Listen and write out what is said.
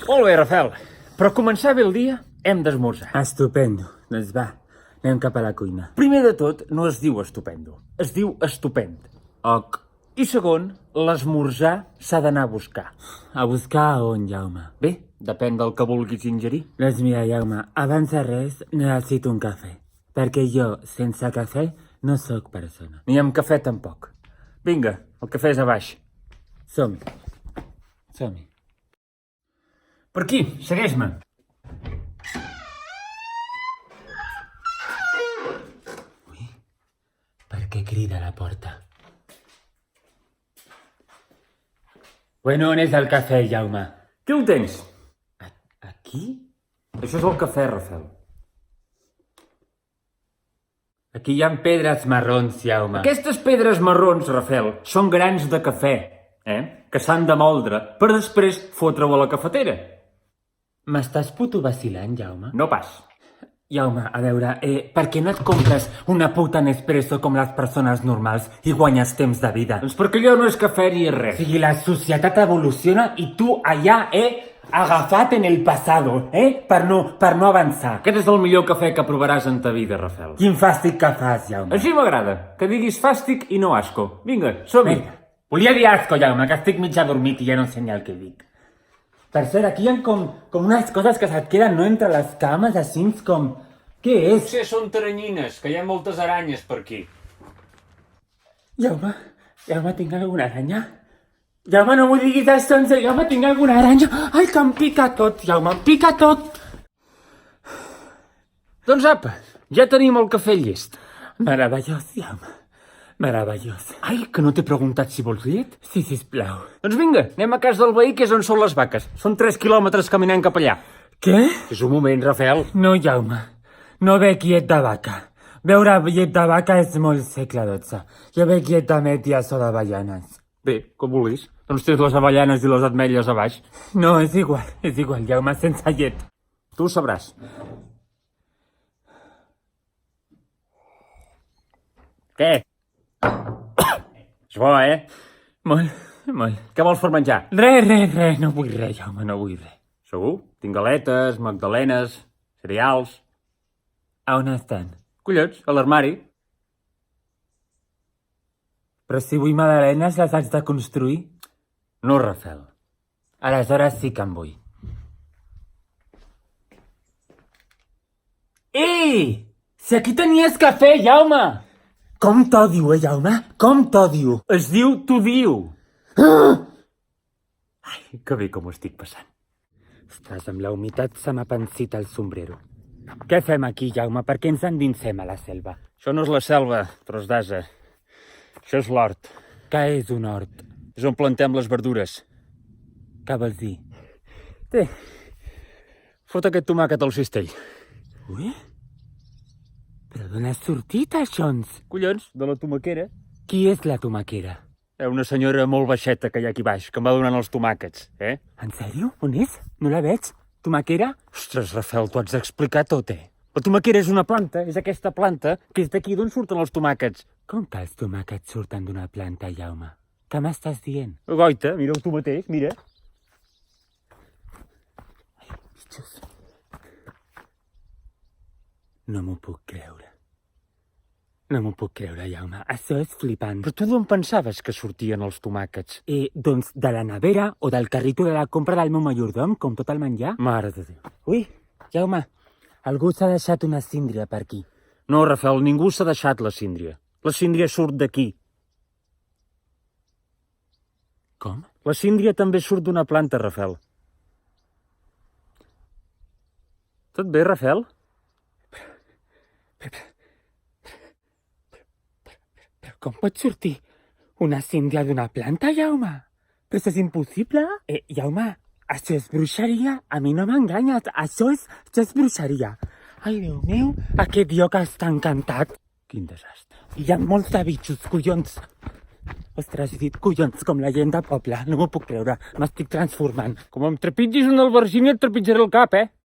Molt bé, Rafel. Però començar bé el dia hem d'esmorzar. Estupendo. Doncs va, anem cap a la cuina. Primer de tot, no es diu estupendo. Es diu estupend. Ok. I segon, l'esmorzar s'ha d'anar a buscar. A buscar a on, Jaume? Bé, depèn del que vulguis ingerir. Doncs mira, Jaume, abans de res necessito un cafè. Perquè jo, sense cafè, no sóc persona. Ni amb cafè tampoc. Vinga, el cafè és a baix. Som-hi. Som-hi. Per aquí, segueix-me. Per què crida a la porta? Bueno, on és el cafè, Jaume? Aquí el tens. Aquí? Això és el cafè, Rafel. Aquí hi ha pedres marrons, Jaume. Aquestes pedres marrons, Rafel, són grans de cafè, que s'han de moldre per després fotre-ho a la cafetera. M'estàs puto vacilant, Jaume? No pas. Jaume, a veure, per què no et compres una puta Nespresso com les persones normals i guanyes temps de vida? Doncs perquè allò no és cafè ni és O res. sigui, la societat evoluciona i tu allà, agafat en el pasado, per no avançar. Aquest és el millor cafè que provaràs en ta vida, Rafel. Quin fàstic que fas, Jaume. Així m'agrada, que diguis fàstic i no asco. Vinga, som-hi. Vinga. Volia dir asco, Jaume, que estic mig adormit i ja no sé ni el que dic. Per cert, aquí hi ha com unes coses que se't queden, no?, entre les cames, així com... Què és? Potser són taranyines, que hi ha moltes aranyes per aquí. Jaume, tinc alguna aranya? Jaume, no m'ho diguis això, en sèrio, Jaume, tinc alguna aranya? Ai, que em pica tot, Jaume, em pica tot! Doncs apa, ja tenim el cafè llest. Meravellós, Jaume, meravellós. Ai, que no t'he preguntat si vols llet? Sí, sisplau. Doncs vinga, anem a casa del veí, que és on són les vaques. Són 3 quilòmetres caminant cap allà. Què? És un moment, Rafel. No, Jaume, no bec llet de vaca. Beure llet de vaca és molt segle XII. Jo bec llet d'ametlles o d'avellanes. Bé, com vulguis. Doncs tens les avellanes i les ametlles a baix. No, és igual, Jaume, sense llet. Tu ho sabràs. Què? És bo, Molt. Què vols per menjar? Res, no vull res, Jaume, no vull res. Segur? Tinc galetes, magdalenes, cereals... A on estan? Collons, a l'armari. Però si vull magdalenes les haig de construir. No, Rafel. Aleshores sí que en vull. Ei! Si aquí tenies cafè, Jaume! Com t'odio, Jaume? Com t'odio? Es diu t'ho diu. Ai, que bé com ho estic passant. Ostres, amb la humitat se m'ha pensit el sombrero. Què fem aquí, Jaume? Per què ens endinsem a la selva? Això no és la selva, tros d'ase. Això és l'hort. Què és un hort? És on plantem les verdures. Què vols dir? Té, fot aquest tomàquet al cistell. Ui? Però d'on has sortit, Aixons? Collons, de la tomaquera. Qui és la tomaquera? Una senyora molt baixeta que hi ha aquí baix, que em va donant els tomàquets, En sèrio? On és? No la veig. Tomaquera? Ostres, Rafel, t'ho haig d'explicar tot, La tomaquera és una planta, és aquesta planta, que és d'aquí d'on surten els tomàquets. Com que els tomàquets surten d'una planta, Jaume? Què m'estàs dient? Goita, mira-ho tu mateix, mira. Bitxos. No m'ho puc creure. No m'ho puc creure, Jaume. Això és flipant. Però tu d'on pensaves que sortien els tomàquets? Doncs de la nevera o del carrito de la compra del meu majordom, com tot el menjar. Mare de Déu. Ui, Jaume, algú s'ha deixat una síndria per aquí. No, Rafel, ningú s'ha deixat la síndria. La síndria surt d'aquí. Com? La síndria també surt d'una planta, Rafel. Tot bé, Rafel? Però com pot sortir una síndria d'una planta, Jaume? Però això és impossible. Jaume, això és bruixeria. A mi no m'enganyes. Això és bruixeria. Ai, Déu meu, aquest lloc està encantat. Quin desastre. Hi ha molts de bitxos, collons. Ostres, he dit collons, com la gent de poble. No m'ho puc creure. M'estic transformant. Com em trepitgis un albergínia et trepitjaré el cap,